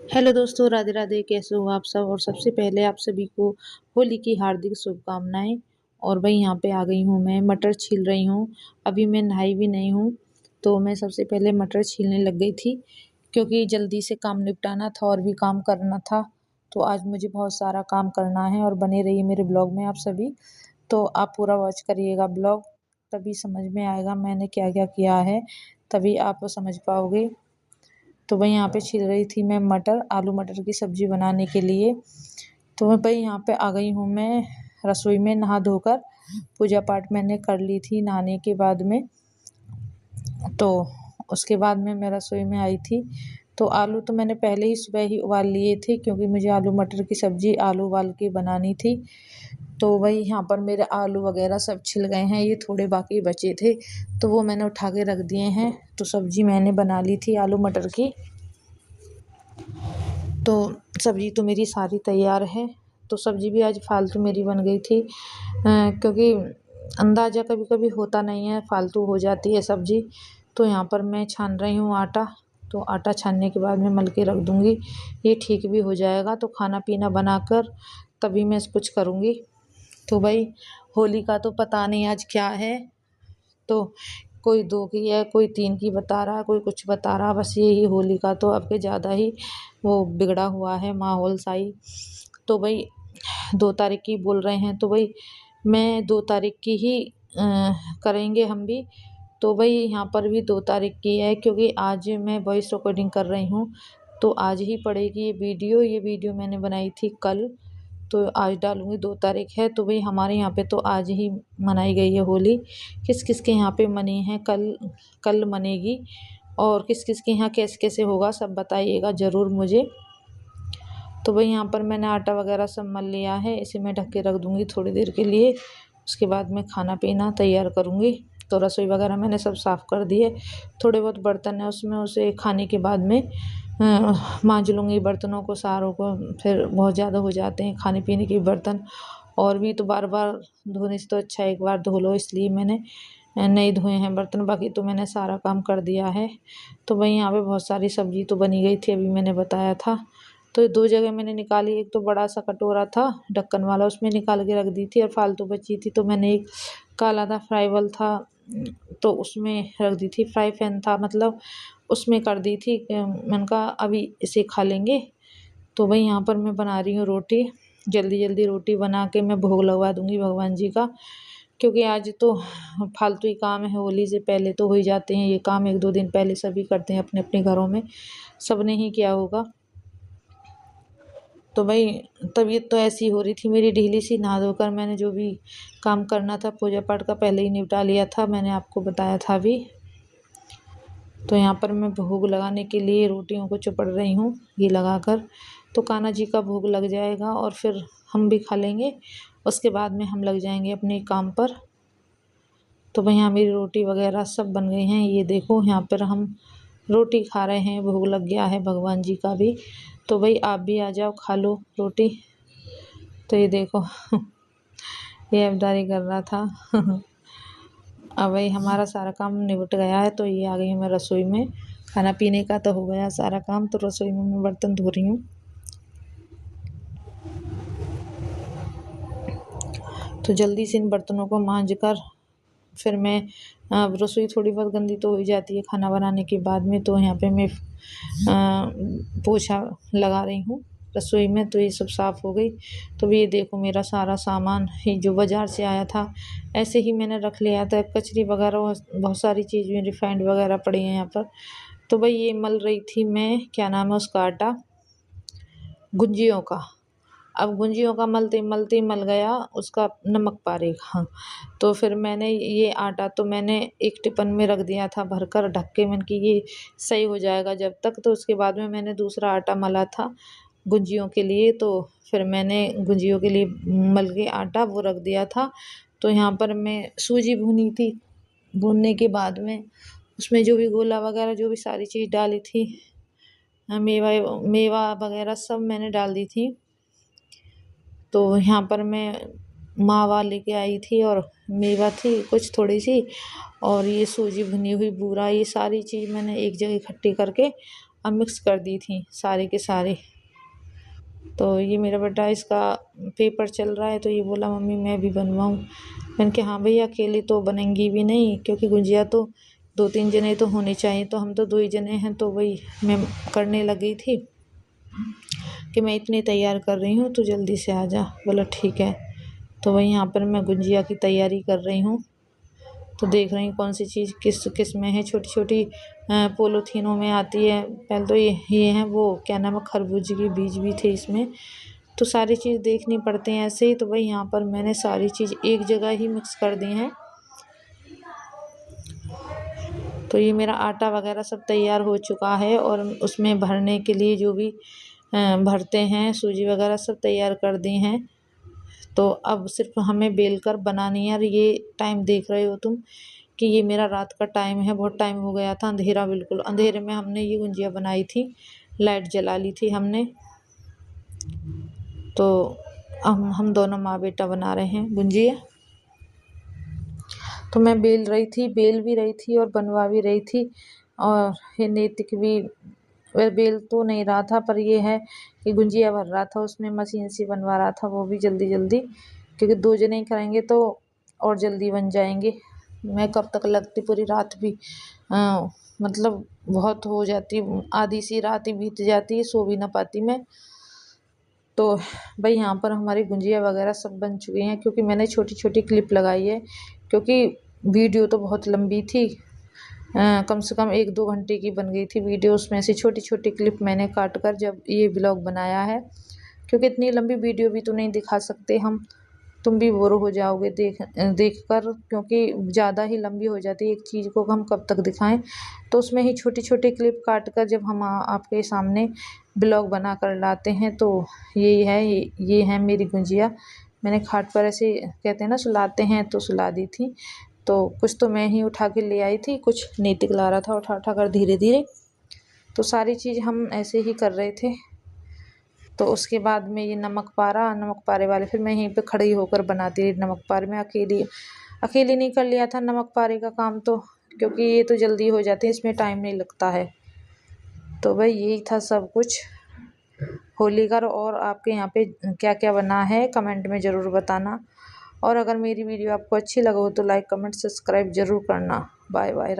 Hello दोस्तों, राधे राधे। कैसे हो आप सब? और सबसे पहले आप सभी को होली की हार्दिक शुभकामनाएं। और भाई यहाँ पे आ गई हूँ, मैं मटर छील रही हूँ। अभी मैं नहाई भी नहीं हूँ, तो मैं सबसे पहले मटर छीलने लग गई थी, क्योंकि जल्दी से काम निपटाना था और भी काम करना था। तो आज मुझे बहुत सारा काम करना है। और बने रहिए मेरे ब्लॉग में आप सभी। तो आप पूरा वॉच करिएगा ब्लॉग, तभी समझ में आएगा मैंने क्या क्या किया है, तभी आप समझ पाओगे। तो वही यहाँ पे छील रही थी मैं मटर, आलू मटर की सब्जी बनाने के लिए। तो मैं भाई यहाँ पे आ गई हूँ मैं रसोई में, नहा धोकर पूजा पाठ मैंने कर ली थी नहाने के बाद में। तो उसके बाद में मैं रसोई में आई थी। तो आलू तो मैंने पहले ही सुबह ही उबाल लिए थे, क्योंकि मुझे आलू मटर की सब्जी आलू उबाल के बनानी थी। तो वही यहाँ पर मेरे आलू वगैरह सब छिल गए हैं, ये थोड़े बाकी बचे थे तो वो मैंने उठा के रख दिए हैं। तो सब्जी मैंने बना ली थी आलू मटर की। तो सब्जी तो मेरी सारी तैयार है। तो सब्जी भी आज फालतू मेरी बन गई थी, क्योंकि अंदाज़ा कभी कभी होता नहीं है, फालतू हो जाती है सब्जी। तो यहाँ पर मैं छान रही हूँ आटा। तो आटा छानने के बाद मैं मल के रख दूँगी, ये ठीक भी हो जाएगा। तो खाना पीना बनाकर तभी मैं कुछ करूँगी। तो भाई होली का तो पता नहीं आज क्या है। तो कोई 2 की है, कोई 3 की बता रहा, कोई कुछ बता रहा। बस यही होली का तो अब के ज़्यादा ही वो बिगड़ा हुआ है माहौल सा ही। तो भई 2 तारीख की बोल रहे हैं, तो भई मैं 2 तारीख की ही करेंगे हम भी। तो भई यहाँ पर भी 2 तारीख की है, क्योंकि आज मैं वॉइस रिकॉर्डिंग कर रही हूँ, तो आज ही पड़ेगी ये वीडियो। ये वीडियो मैंने बनाई थी कल, तो आज डालूँगी। 2 तारीख है, तो भई हमारे यहाँ पे तो आज ही मनाई गई है होली। किस-किस के यहाँ पे मनी है, कल कल मनेगी। और किस-किस के यहाँ कैसे-कैसे होगा सब बताइएगा ज़रूर मुझे। तो भई यहाँ पर मैंने आटा वगैरह सब मल लिया है, इसे मैं ढक के रख दूँगी थोड़ी देर के लिए। उसके बाद मैं खाना-पीना तैयार करूँगी। तो रसोई वगैरह मैंने सब साफ़ कर दी है। थोड़े बहुत बर्तन हैं उसमें, उसे खाने के बाद में माँज लूँगी बर्तनों को सारों को। फिर बहुत ज़्यादा हो जाते हैं खाने-पीने के बर्तन, और भी तो बार-बार धोने से तो अच्छा है एक बार धो लो, इसलिए मैंने नहीं धोए हैं बर्तन। बाकी तो मैंने सारा काम कर दिया है। तो वहीं यहाँ पे बहुत सारी सब्ज़ी तो बनी गई थी, अभी मैंने बताया था। तो 2 जगह मैंने निकाली, एक तो बड़ा-सा कटोरा था ढक्कन वाला, उसमें निकाल के रख दी थी, और फालतू बची थी तो मैंने एक काला था फ्राईबल था, तो उसमें रख दी थी। फ्राई पैन था मतलब, उसमें कर दी थी। मैंने कहा अभी इसे खा लेंगे। तो वही यहाँ पर मैं बना रही हूँ रोटी। जल्दी-जल्दी रोटी बना के मैं भोग लगवा दूँगी भगवान जी का, क्योंकि आज तो फालतू ही काम है। होली से पहले तो हो ही जाते हैं ये काम, 1-2 दिन पहले सभी करते हैं अपने-अपने घरों में, सबने ही किया होगा। तो भाई तबीयत तो ऐसी हो रही थी मेरी ढीली सी, नहा धोकर मैंने जो भी काम करना था पूजा पाठ का पहले ही निपटा लिया था, मैंने आपको बताया था अभी। तो यहाँ पर मैं भोग लगाने के लिए रोटियों को चुपड़ रही हूँ घी लगाकर। तो कान्हा जी का भोग लग जाएगा और फिर हम भी खा लेंगे। उसके बाद में हम लग जाएंगे अपने काम पर। तो भाई यहाँ मेरी रोटी वगैरह सब बन गई हैं, ये देखो यहाँ पर हम रोटी खा रहे हैं, भोग लग गया है भगवान जी का भी। तो भाई आप भी आ जाओ, खा लो रोटी। तो ये देखो ये अबदारी कर रहा था अब भाई हमारा सारा काम निपट गया है, तो ये आ गई हूँ मैं रसोई में। खाना पीने का तो हो गया सारा काम, तो रसोई में मैं बर्तन धो रही हूँ। तो जल्दी से इन बर्तनों को मांज कर फिर मैं रसोई थोड़ी बहुत गंदी तो हो ही जाती है खाना बनाने के बाद में, तो यहाँ पे मैं पोछा लगा रही हूँ रसोई में। तो ये सब साफ़ हो गई। तो ये देखो मेरा सारा सामान ही जो बाज़ार से आया था ऐसे ही मैंने रख लिया था, कचरी वगैरह बहुत सारी चीज़ें रिफाइंड वगैरह पड़ी हैं यहाँ पर। तो भाई ये मल रही थी मैं, क्या नाम है उसका, आटा गुंजियों का। अब गुंजियों का मलते ही मल गया उसका नमक पारेगा। तो फिर मैंने ये आटा तो मैंने एक टिफ़िन में रख दिया था भरकर ढक के, मैंने कि ये सही हो जाएगा जब तक। तो उसके बाद में मैंने दूसरा आटा मला था गुंजियों के लिए, तो फिर मैंने गुंजियों के लिए मल के आटा वो रख दिया था। तो यहाँ पर मैं सूजी भूनी थी, भूनने के बाद में उसमें जो भी गोला वगैरह जो भी सारी चीज़ डाली थी, मेवा मेवा वगैरह सब मैंने डाल दी थी। तो यहाँ पर मैं मावा लेके आई थी और मेवा थी कुछ थोड़ी सी, और ये सूजी भुनी हुई बूरा, ये सारी चीज़ मैंने एक जगह इकट्ठी करके अब मिक्स कर दी थी सारे के सारे। तो ये मेरा बेटा, इसका पेपर चल रहा है तो ये बोला मम्मी मैं भी बनवाऊँ। मैंने कहा हाँ भैया, अकेले तो बनेंगी भी नहीं, क्योंकि गुंजिया तो 2-3 जने तो होने चाहिए, तो हम तो 2 ही जने हैं। तो वही मैं करने लगी थी कि मैं इतनी तैयार कर रही हूँ तो जल्दी से आ जा। बोला ठीक है। तो वही यहाँ पर मैं गुंजिया की तैयारी कर रही हूँ। तो देख रही हूँ कौन सी चीज़ किस किस में है। छोटी छोटी पोलोथीनों में आती है। पहले तो ये है वो क्या नाम है, खरबूजे के बीज भी थे इसमें। तो सारी चीज़ देखनी पड़ती हैं ऐसे ही। तो वही यहाँ पर मैंने सारी चीज़ एक जगह ही मिक्स कर दी हैं। तो ये मेरा आटा वगैरह सब तैयार हो चुका है, और उसमें भरने के लिए जो भी भरते हैं सूजी वगैरह सब तैयार कर दी हैं। तो अब सिर्फ हमें बेल कर बनानी है। और ये टाइम देख रहे हो तुम कि ये मेरा रात का टाइम है, बहुत टाइम हो गया था, अंधेरा, बिल्कुल अंधेरे में हमने ये गुंजिया बनाई थी। लाइट जला ली थी हमने। तो हम दोनों माँ बेटा बना रहे हैं गुंजिया। तो मैं बेल भी रही थी और बनवा भी रही थी। और ये नैतिक भी वह बेल तो नहीं रहा था, पर ये है कि गुंजिया भर रहा था, उसमें मशीन से बनवा रहा था वो भी जल्दी जल्दी, क्योंकि 2 जने ही करेंगे तो और जल्दी बन जाएंगे। मैं कब तक लगती, पूरी रात भी मतलब बहुत हो जाती, आधी सी रात ही बीत जाती है, सो भी ना पाती मैं। तो भाई यहाँ पर हमारी गुंजिया वगैरह सब बन चुकी हैं, क्योंकि मैंने छोटी छोटी क्लिप लगाई है, क्योंकि वीडियो तो बहुत लंबी थी। कम से कम 1-2 घंटे की बन गई थी वीडियो। उसमें से छोटी छोटी क्लिप मैंने काट कर जब ये ब्लॉग बनाया है, क्योंकि इतनी लंबी वीडियो भी तो नहीं दिखा सकते हम, तुम भी बोर हो जाओगे देख कर, क्योंकि ज़्यादा ही लंबी हो जाती है एक चीज़ को हम कब तक दिखाएं। तो उसमें ही छोटी छोटी क्लिप काट कर जब हम आपके सामने ब्लॉग बना कर लाते हैं, तो ये है मेरी गुंजिया। मैंने खाट पर ऐसे कहते हैं ना, सुलाते हैं, तो सुला दी थी। तो कुछ तो मैं ही उठा के ले आई थी, कुछ नैतिक ला रहा था उठा उठा कर धीरे धीरे। तो सारी चीज़ हम ऐसे ही कर रहे थे। तो उसके बाद में ये नमक पारे वाले फिर मैं यहीं पे खड़ी होकर बनाती रही नमक पारे में, अकेली नहीं कर लिया था नमक पारे का काम तो, क्योंकि ये तो जल्दी हो जाते हैं, इसमें टाइम नहीं लगता है। तो भाई यही था सब कुछ होली का। और आपके यहाँ पे क्या क्या बना है कमेंट में ज़रूर बताना। और अगर मेरी वीडियो आपको अच्छी लगा हो तो लाइक कमेंट सब्सक्राइब ज़रूर करना। Bye bye.